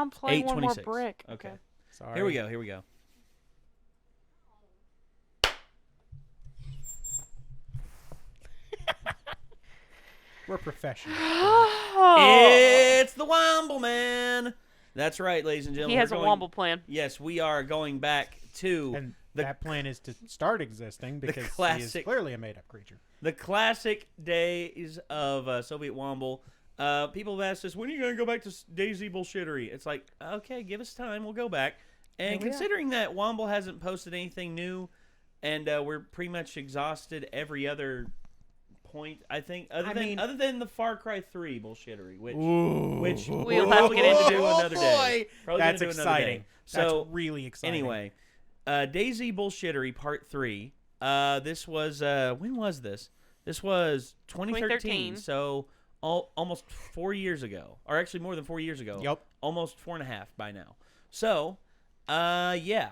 I'm playing one more 8:26. brick. Okay. Sorry. Here we go. Here we go. We're professionals. It's the Womble Man. That's right, ladies and gentlemen. He has a Womble plan. Yes, we are going back to And that plan is to start existing because he classic- is clearly a made-up creature. the classic days of Soviet Womble. People have asked us, when are you going to go back to Daisy Bullshittery? It's like, okay, give us time. We'll go back. And considering that Womble hasn't posted anything new, and we're pretty much exhausted every other point, I think, other than the Far Cry 3 Bullshittery, which We'll have to get into do another day. Probably That's gonna do another exciting. day. So, That's really exciting. anyway, Daisy Bullshittery Part 3. This was, when was this? This was 2013. 2013. So almost 4 years ago. Or actually more than 4 years ago. Yep. Almost 4.5 by now. So, yeah.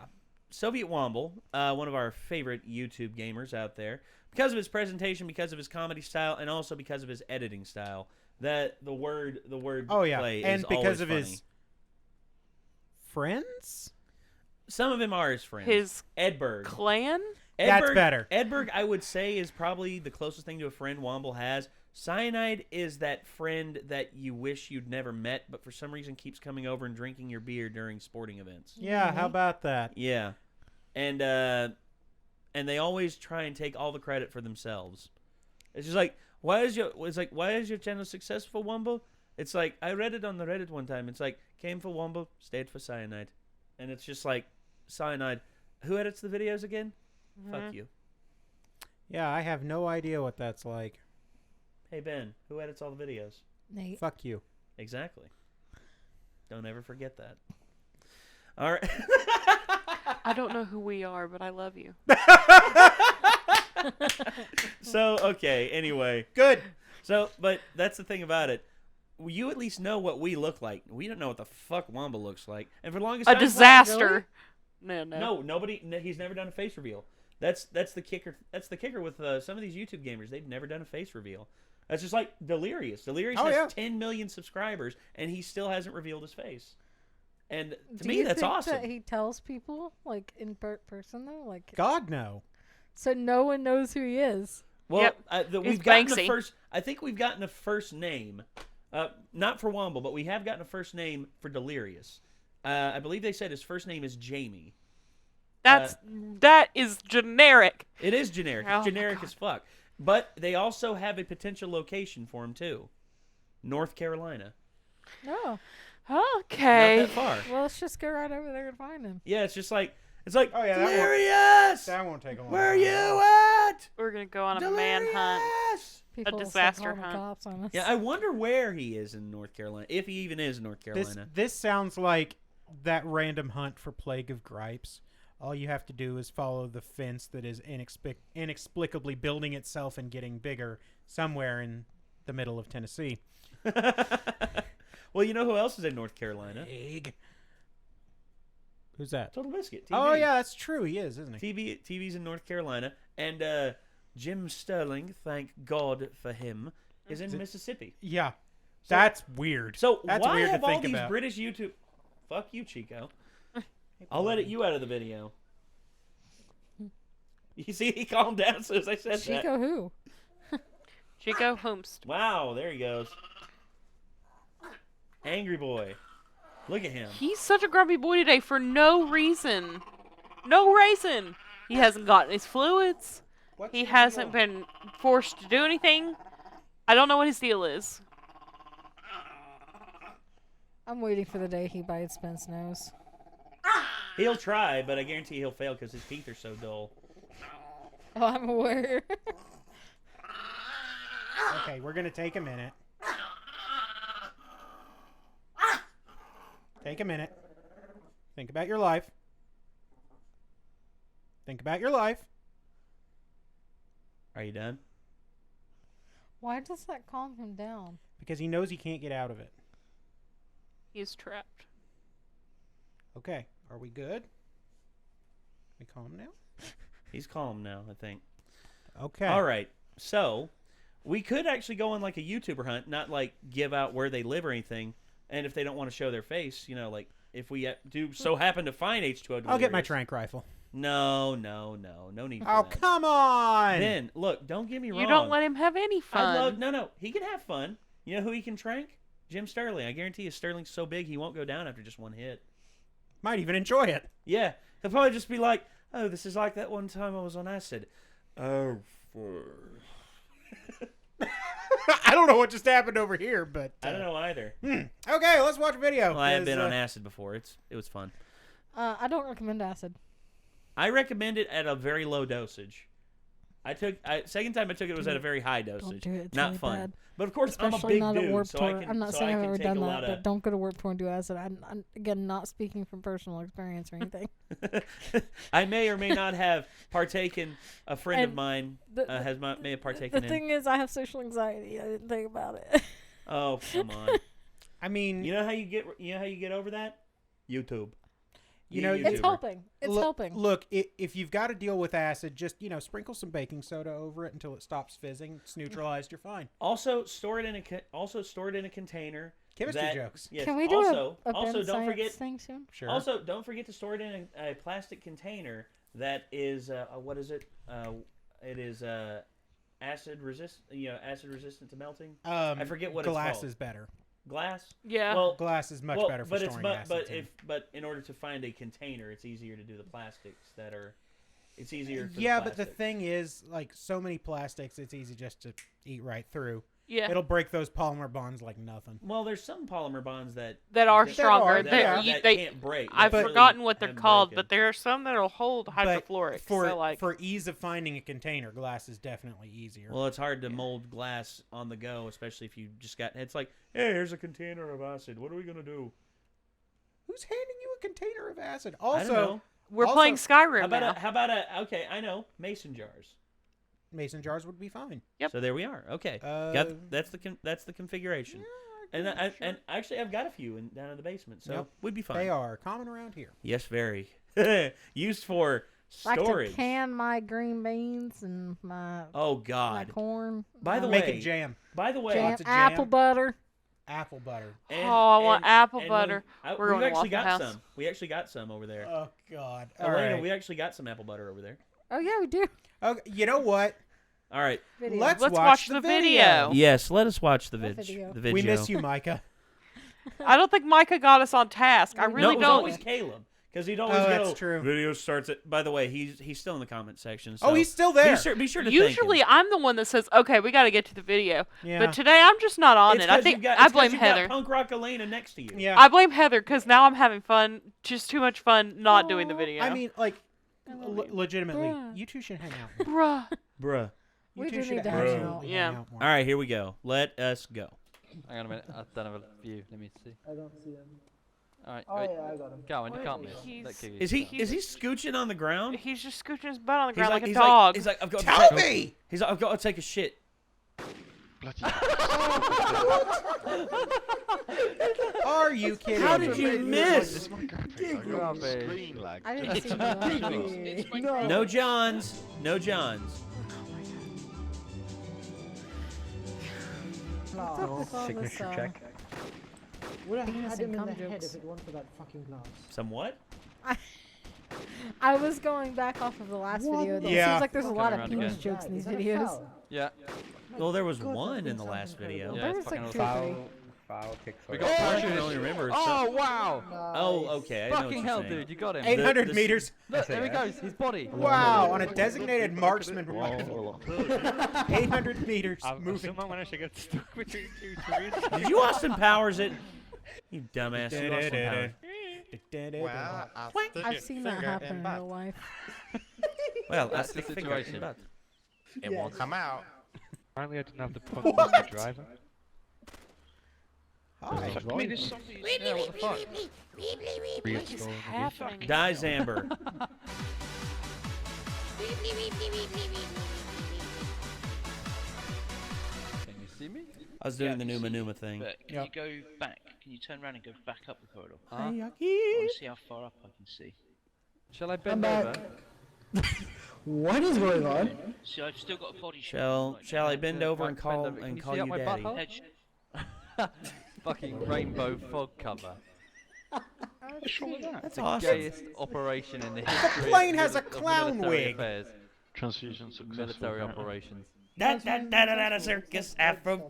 SovietWomble, one of our favorite YouTube gamers out there. Because of his presentation, because of his comedy style, and also because of his editing style. That the word play and is because always of funny. his friends. Some of them are his friends. His Edberg. clan? That's better. Edberg, I would say, is probably the closest thing to a friend Womble has. Cyanide is that friend that you wish you'd never met, but for some reason keeps coming over and drinking your beer during sporting events. Yeah, how about that? Yeah. And they always try and take all the credit for themselves. It's just like, why is your channel successful, Womble? It's like, I read it on the Reddit one time. It's like, came for Womble, stayed for Cyanide. And it's just like, Cyanide, who edits the videos again? Fuck you. Yeah, I have no idea what that's like. Hey, Ben, who edits all the videos? Nate. Fuck you. Exactly. Don't ever forget that. All right. I don't know who we are, but I love you. So, okay, anyway. Good. So, but that's the thing about it. You at least know what we look like. We don't know what the fuck Womble looks like. And for the longest A time... disaster. No. No, nobody... He's never done a face reveal. That's the kicker. That's the kicker with some of these YouTube gamers. They've never done a face reveal. That's just like Delirious. Delirious has 10 million subscribers, and he still hasn't revealed his face. And to me, that's awesome. That he tells people, like, in person, though? Like, God, no. so no one knows who he is. Well, Yep. we've gotten the Banksy. first... I think we've gotten a first name. Not for Womble, but we have gotten a first name for Delirious. I believe they said his first name is Jamie. That is generic. It is generic. Oh It's my generic God. as fuck. But they also have a potential location for him, too. North Carolina. Oh. Okay. Not that far. Well, let's just go right over there and find him. Yeah, it's like, Oh, yeah, Delirious! That won't take a long Where time. you at? We're going to go on a Delirious! manhunt. People will disaster start calling the hunt. cops on us. Yeah, I wonder where he is in North Carolina. If he even is in North Carolina. This sounds like that random hunt for Plague of Gripes. All you have to do is follow the fence that is inexplicably building itself and getting bigger somewhere in the middle of Tennessee. Well, you know who else is in North Carolina? Plague. Who's that? Total Biscuit. TV. Oh, yeah, that's true. He is, isn't he? TV's in North Carolina. And Jim Sterling, thank God for him, is in Mississippi. Yeah. That's weird. So That's why weird have to all think these about. British YouTube... Fuck you, Chico. I'll edit you out of the video. You see, he calmed down as soon as I said that. Chico who? Chico Homst. Wow, there he goes. Angry boy. Look at him. He's such a grumpy boy today for no reason. No reason. He hasn't gotten his fluids. What's He your hasn't deal? been forced to do anything. I don't know what his deal is. I'm waiting for the day he bites Ben's nose. He'll try, but I guarantee he'll fail because his teeth are so dull. Oh, I'm aware. Okay, we're going to take a minute. Take a minute. Think about your life. Think about your life. Are you done? Why does that calm him down? Because he knows he can't get out of it. He's trapped. Okay, are we good? We calm now? He's calm now, I think. Okay. All right. So, we could actually go on like a YouTuber hunt, not like give out where they live or anything, And if they don't want to show their face, you know, like if we do so happen to find H2O, I'll get my trank rifle. No need for Oh, that. come on! Ben, look, don't get me wrong. You don't let him have any fun. No, he can have fun. You know who he can trank? Jim Sterling. I guarantee you Sterling's so big he won't go down after just one hit. Might even enjoy it. Yeah, he'll probably just be like, oh, this is like that one time I was on acid. Oh, I don't know what just happened over here, but... I don't know either. Okay, let's watch a video. Well, I have been on acid before. It was fun. I don't recommend acid. I recommend it at a very low dosage. Second time I took it was at a very high dosage. Don't do it. It's Not really fun. bad. But of course, Especially I'm a not big at dude, Warp so Tour. I can. I'm not so saying I I've can ever take done a that, lot but don't go to Warp Tour and do acid. I'm again not speaking from personal experience or anything. I may or may not have partaken. A friend of And mine may have partaken The in. thing is, I have social anxiety. I didn't think about it. Oh, come on. I mean... You know how you get over that? YouTube. You know, It's YouTuber. helping. It's helping. Look, if you've got to deal with acid, just, sprinkle some baking soda over it until it stops fizzing. It's neutralized. You're fine. Also, store it in a container. Chemistry jokes. Yes. Can we do also, a also Ben don't Science forget. thing soon? Sure. Also, don't forget to store it in a plastic container that is what is it? It is acid resistant to melting. I forget what it's called. Glass is better. Glass. Yeah. Well, Glass is much better for storing acid. But in order to find a container, it's easier to do the plastics that are. It's easier. For Yeah, but the thing is, like so many plastics, it's easy just to eat right through. Yeah. It'll break those polymer bonds like nothing. Well, there's some polymer bonds that are stronger. that They can't break. I've That forgotten really what they're haven't called, broken. but there are some that'll hold hydrofluoric. For ease of finding a container, glass is definitely easier. Well, it's hard to mold glass on the go, especially if you just got. It's like, hey, here's a container of acid. What are we gonna do? Who's handing you a container of acid? I don't Also, know. we're playing Skyrim now. How about a? Okay, I know mason jars. mason jars would be fine. Yep. So there we are. Okay, that's the configuration. Yeah, And actually, I've got a few down in the basement, so we'd be fine. They are common around here. Yes, very used for Like storage. to can my green beans and my Oh my God! corn. By the Make way, a jam. By the way, jam, lots of jam. apple butter. Apple butter. I want apple butter. We've We're going to actually Waffle got House. some. We actually got some over there. Oh God! All Elena, right. we actually got some apple butter over there. Oh yeah, we do. Okay, you know what? All right. Video. Let's watch the video. Yes, let us watch the What video. video? The video. We miss you, Micah. I don't think Micah got us on task. I No, really it was don't. always Caleb because he'd always Oh, go. that's true. Video starts at. By the way, he's still in the comment section. So Oh, he's still there. Be sure to Usually, thank him. I'm the one that says, "Okay, we got to get to the video." Yeah. But today, I'm just not on It's it. I 'cause think you've got- I it's 'cause blame you've got Heather. Punk Rock Elena next to you. Yeah. I blame Heather because now I'm having fun. Just too much fun not doing the video. I mean, like, love you. legitimately, Bruh. you two should hang out. bruh. Bruh. You We two do should need to hang absolutely out. hang Yeah. out more. All right, here we go. Let us go. Hang on a minute, I don't have a view. Let me see. I don't see him. Alright, Oh wait. yeah, I got him. Go on, you Wait, can't miss. he's- Let Kiki. Is he scooching on the ground? He's just scooching his butt on the He's ground like a he's dog. He's like, I've got. Tell to take, me! He's like, I've got to take a shit. Are you kidding? How me? did you miss? Can't be. I didn't see you. No. No Johns. No Johns. No. Signature check. Would have Penis had and him in cum the head jokes. if it weren't for that fucking glass. Somewhat. I was going back off of the last What video. Though. the- Yeah. It seems like there's a lot of around penis again. jokes in these Is that a videos. foul? Yeah. Well, there was God, that one in thing the sounds last video. incredible. Yeah, There it's was like fucking two or awesome. three. Foul kick We for got I one. can only remember. Oh, wow! Oh, okay. I know what Fucking you're hell, saying. dude, you got him. 800 the- meters. Look, there he goes, his body. Wow, on a designated marksman rifle. 800 meters. Moving. Someone managed to get stuck between two trees. Did you Austin Powers it? You dumbass. You Austin Powers. Well, I've seen that happen in real life. Well, That's that's the the situation. situation. it won't come out. Apparently I didn't have the punk What? with the driver. Hi. Yeah, what the fuck? What is happening? Die, Zamber. Can you see me? I was doing the Numa Numa thing. But can Yep. you go back? Can you turn around and go back up the corridor? Huh? I want to see how far up I can see. Shall I bend back. over? What is going on? See, I've still got a body shape. Shall I bend over and Bend call over. Can you call see you up my daddy? butthole? Head sh- fucking rainbow fog cover. What's wrong with that? That's The awesome. gayest operation in the history. plane of has a of clown military wig. affairs. Transfusion successful. Military apparently. operations. Da circus afro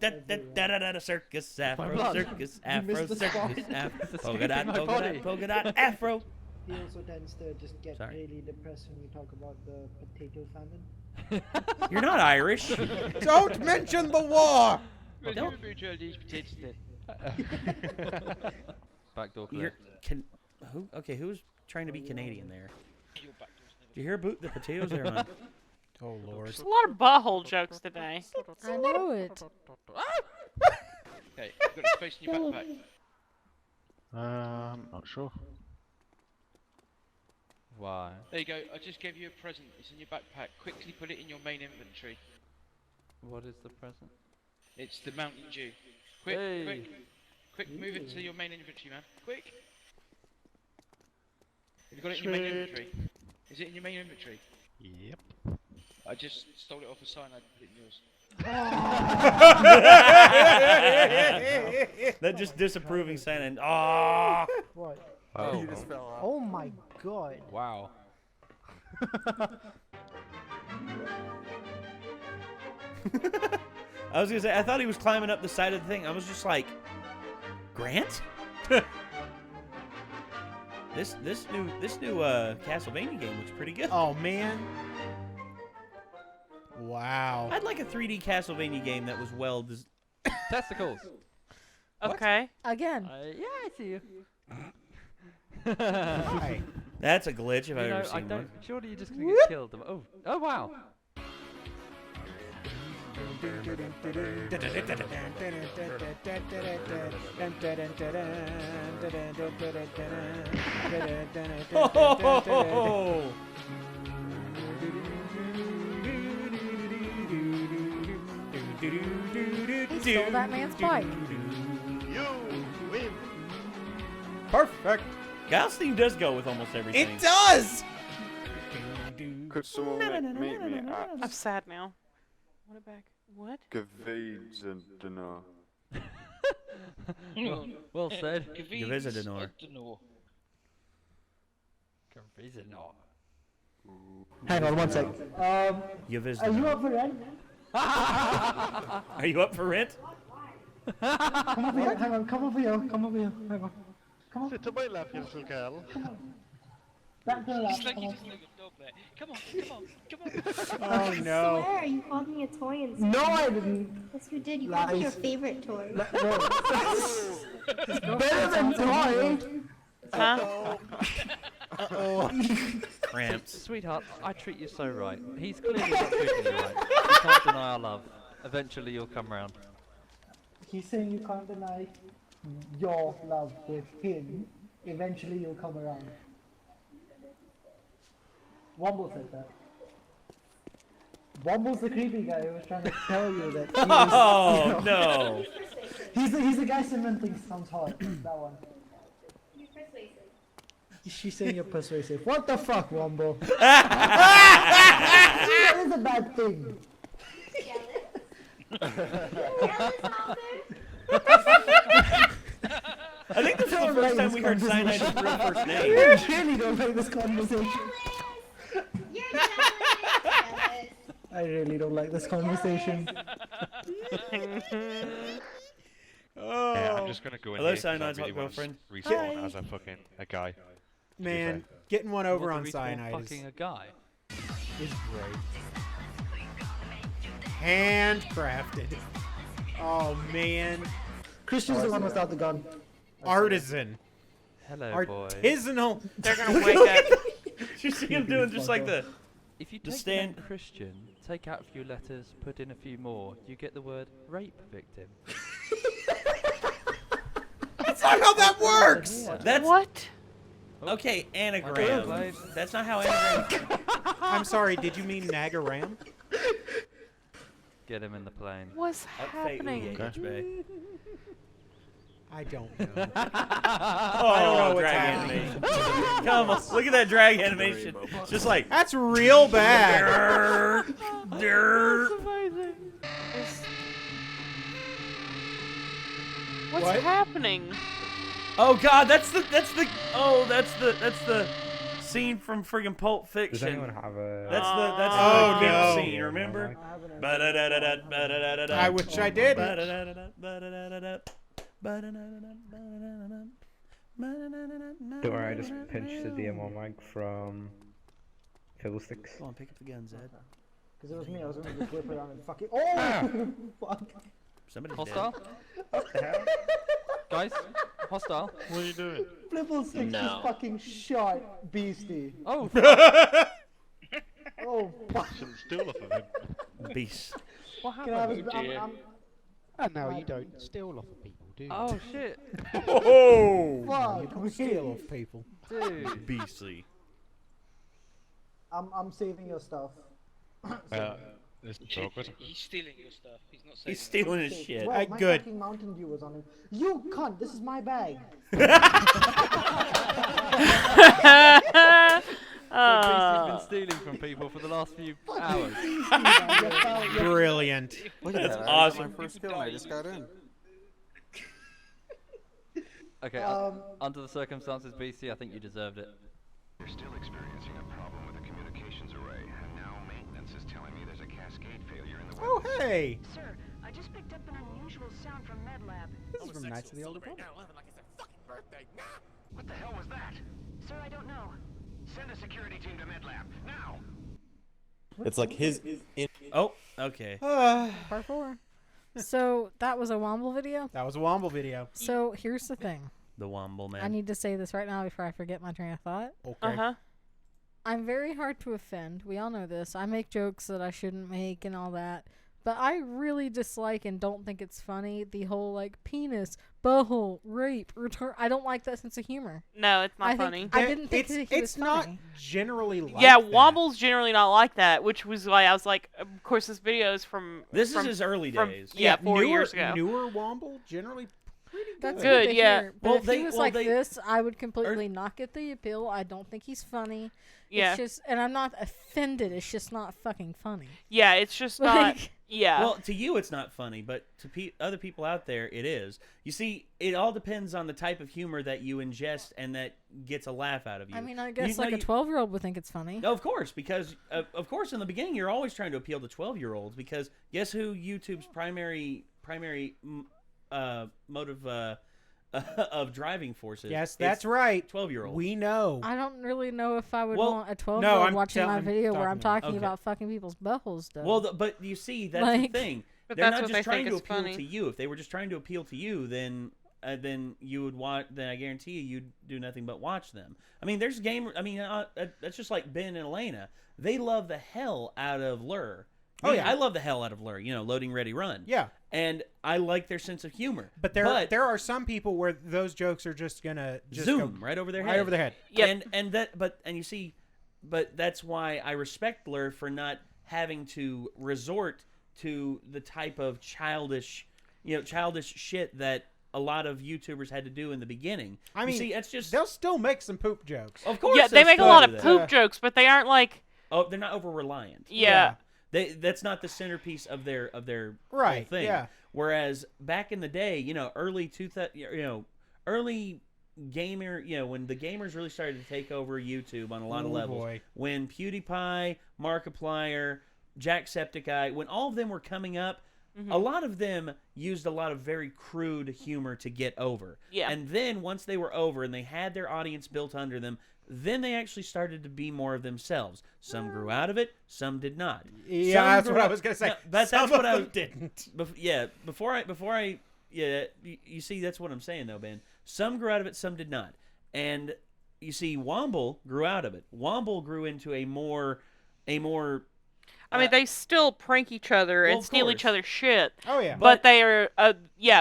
circus afro blood. circus You afro missed the circus spot. afro It's polka escaping dot my polka body. dot polka dot afro. He also tends to just get Sorry. really depressed when we talk about the potato famine. You're not Irish. Don't mention the war. Well, Don't- you enjoy these potatoes then. Backdoor You're clip. who? Okay, who's trying to be Canadian there? Your back door's never- Did you hear about the potatoes there, man? Oh Lord. There's a lot of butthole jokes today. I know it. Okay, you've got the space in your backpack. Not sure. Why? There you go. I just gave you a present. It's in your backpack. Quickly put it in your main inventory. What is the present? It's the Mountain Dew. Quick, Hey. quick, move it to your main inventory, man. Quick. Have you got it in your main inventory? Is it in your main inventory? Yep. I just stole it off a cyanide and put it in yours. That just disapproving sign and ah. What? Oh, Oh my god. wow. I was gonna say I thought he was climbing up the side of the thing. I was just like, Grant. This new Castlevania game looks pretty good. Oh man. Wow. I'd like a 3D Castlevania game that was well designed. Testicles. Okay. Again. Yeah, I see you. Hi. That's a glitch if You I've know, ever I seen don't. one. Surely you're just gonna get killed. Oh wow. Oh! He stole that man's bike. You win. Perfect. Galstein does go with almost everything. It does. Could someone meet me I'm at sad now. What back? What? Gavids and Denne? Well said. Gavizadenor. Hang on one sec. You Are visit. you up for rent? Are you up for rent? Come over here. Hang on. Come over here. Come over here. Hang on. Come on. Sit on my lap, you little girl. Back to the lap. It's like Come you on. just let your dog there. Come on, come on, come on. Oh no. swear you called me a toy and No, I didn't. yes you did. You called me your Lies. favorite toy. No. Better than toy. Huh? Cramps. Sweetheart, I treat you so right. He's clearly not treating you right. You can't deny our love. Eventually you'll come round. He's saying you can't deny your love with him. Eventually you'll come around. Womble said that. Womble's the creepy guy who was trying to tell you that he was, Oh no! he's the guy Simon thinks sounds hot. That one. You're persuasive. She's saying you're persuasive. What the fuck, Womble? That is a bad thing. I think this is the first time we heard Cyanide's real first name. You really don't like this conversation. You're jealous. I really don't like this conversation. Yeah, I'm just gonna go in Hello, here 'cause I Cyanide's really hot want to girlfriend. respawn as a fucking a guy. Man, getting one over What on do we call cyanide fucking a guy. is great. Handcrafted. Oh man. Christian's the one without the gun. Artisan. Hello, boy. Artisanal. They're gonna wake up. You see him doing just like the. If you The take stand- the name Christian, take out a few letters, put in a few more, you get the word rape victim. That's not how that works. That's What? okay. Okay, Anagram. played. That's not how anagram. I'm sorry. Did you mean Nagaram? Get him in the plane. What's happening? I don't know. Oh, what's drag happening. animation. Come on, look at that drag animation. It's just like. That's real bad. That's amazing. It's- What's What? happening? Oh God, that's the scene from friggin' Pulp Fiction. Does anyone have a? That's Oh, the kid no. scene. Remember? I wish I did. Don't worry, I just pinched the DMR mic from Fiddlesticks. Come on, pick up the guns, Ed. Because it was me, I was going to just whip around and fuck it. Oh! Fuck. Somebody's Hostile? dead. What the hell? Guys, hostile. What are you doing? Flipple6 just fucking shot Beastie. Oh, Oh, fuck. Shouldn't steal off of him. Beast. what Can I have happened? a, No, you don't steal off of people, do you? Oh shit, Oh! fuck. Steal off people. dude. Beastly. I'm saving your stuff. It's awkward. He's stealing your stuff. He's not saying He's stealing his shit. Well, my good. fucking Mountain Dew was on him. You cunt, this is my bag. Beastie's been stealing from people for the last few hours. Brilliant. That's awesome. First kill, I just got in. Okay, under the circumstances, Beastie, I think you deserved it. We're still experiencing a problem with the communications array, and now maintenance is telling me there's a cascade failure in the Oh, hey. Sir, I just picked up an unusual sound from MedLab. This is from Knights of the Old Republic. What the hell was that? Sir, I don't know. Send a security team to MedLab, now! It's like his. Oh, okay. Part 4. So that was a Womble video. That was a Womble video. So here's the thing. The Womble man. I need to say this right now before I forget my train of thought. Okay. I'm very hard to offend. We all know this. I make jokes that I shouldn't make and all that. But I really dislike and don't think it's funny the whole like penis, butthole, rape, return. I don't like that sense of humor. No, it's not funny. I didn't think he it's was not funny. generally like Yeah, that. Womble's generally not like that, which was why I was like, of course, this video is from. This is his early days. Yeah, 4 newer, years ago. Newer Womble generally pretty good. That's Good, to yeah. hear. But if he was like this, I would completely not get the appeal. I don't think he's funny. Yeah. It's just, and I'm not offended. It's just not fucking funny. Yeah, it's just not. Yeah. Well, to you it's not funny, but to other people out there it is. You see, it all depends on the type of humor that you ingest and that gets a laugh out of you. I mean, I guess like a 12-year-old would think it's funny. No, of course, because of course in the beginning you're always trying to appeal to 12-year-olds because guess who YouTube's primary motive of driving force is? Yes, that's right. 12-year-olds. We know. I don't really know if I would Well, want a 12-year-old no, I'm watching my telling- video where I'm talking- talking okay. about fucking people's buttholes. Though. Well, but you see, that's Like- the thing. But They're that's not what just they trying think to is appeal funny. to you. If they were just trying to appeal to you, then you would watch. Then I guarantee you'd do nothing but watch them. I mean, there's gamer. I mean, that's just like Ben and Elena. They love the hell out of Lure. Oh, yeah. I love the hell out of Lure. You know, loading, ready, run. Yeah. And I like their sense of humor. But there are some people where those jokes are just gonna zoom right over their head. Right over their head. Yep. And you see, but that's why I respect Blur for not having to resort to the type of childish shit that a lot of YouTubers had to do in the beginning. I mean, you see, it's just they'll still make some poop jokes. Of course, Yeah, they make a lot of do that. poop jokes, but they aren't like. Oh, they're not over reliant. Yeah. That's not the centerpiece of their Right, whole thing. yeah. Whereas back in the day, early gamer, when the gamers really started to take over YouTube on a lot of Ooh, levels, boy. when PewDiePie, Markiplier, Jacksepticeye, when all of them were coming up, a lot of them used a lot of very crude humor to get over. Yeah. And then once they were over and they had their audience built under them, then they actually started to be more of themselves. Some grew out of it, some did not. Yeah, Some that's grew what I out- was gonna say. No, that's Some what of I them didn't. You see, that's what I'm saying though, Ben. Some grew out of it, some did not. And you see, Womble grew out of it. Womble grew into a more. I mean, they still prank each other Well, and of steal each course. other's shit. Oh, yeah. But they are, but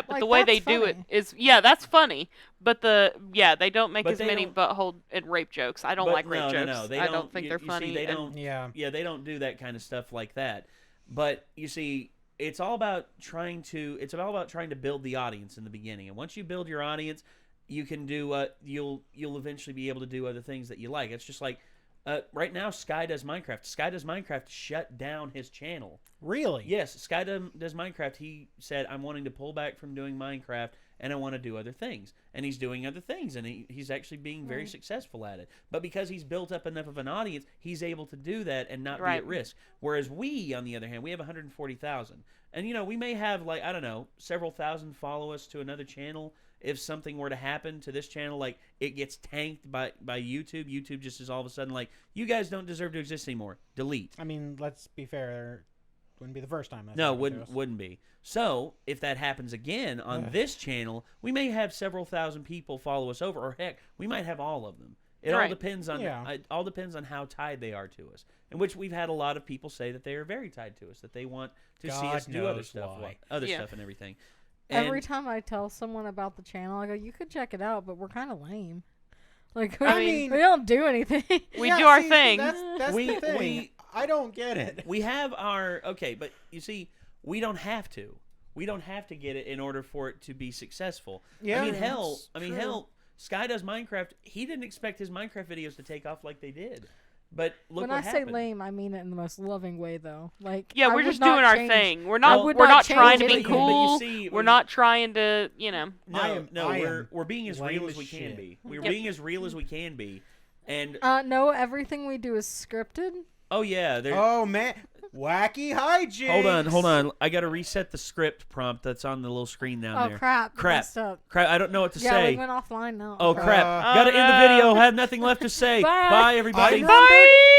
Like, the way they that's do it funny. is, that's funny. But they don't make But as they many don't- butthole and rape jokes. I don't But like rape no, jokes. No, they I don't, don't think you- they're you funny. See, they and- don't. Yeah. Yeah, they don't do that kind of stuff like that. But you see, it's all about trying to build the audience in the beginning. And once you build your audience, you can do. You'll eventually be able to do other things that you like. It's just like Right now, Sky Does Minecraft. Sky Does Minecraft shut down his channel. Really? Yes, Sky Does Minecraft. He said, I'm wanting to pull back from doing Minecraft, and I want to do other things. And he's doing other things, and he's actually being very successful at it. But because he's built up enough of an audience, he's able to do that and not be at risk. Whereas we, on the other hand, we have 140,000. And, you know, we may have, like, I don't know, several thousand follow us to another channel. If something were to happen to this channel, like it gets tanked by YouTube, YouTube just is all of a sudden like, you guys don't deserve to exist anymore. Delete. I mean, let's be fair. Wouldn't be the first time. No, wouldn't be. So if that happens again on this channel, we may have several thousand people follow us over, or heck, we might have all of them. It all depends on it all depends on how tied they are to us. In which we've had a lot of people say that they are very tied to us, that they want to see us do other stuff, stuff and everything. Every time I tell someone about the channel, I go, "You could check it out, but we're kind of lame. Like, I mean, we don't do anything. We do our thing. That's the thing. I don't get it. We have our but you see, we don't have to. We don't have to get it in order for it to be successful. Yeah, I mean, hell, Sky Does Minecraft. He didn't expect his Minecraft videos to take off like they did. But look when what I happened. say lame, I mean it in the most loving way, though. Like, yeah, I we're would just not doing our change- thing. We're I not. would We're not change trying to be anything. cool. see, we're not trying to, you know. We're being as real as we can be. We're being as real as we can be, and no, everything we do is scripted. oh yeah, oh man, wacky hijinks. Hold on. I got to reset the script prompt that's on the little screen down there. Crap! Messed up. I don't know what to Yeah, say. we went offline now. Oh crap! Got to end the video. Have nothing left to say. Bye. Bye everybody. Bye.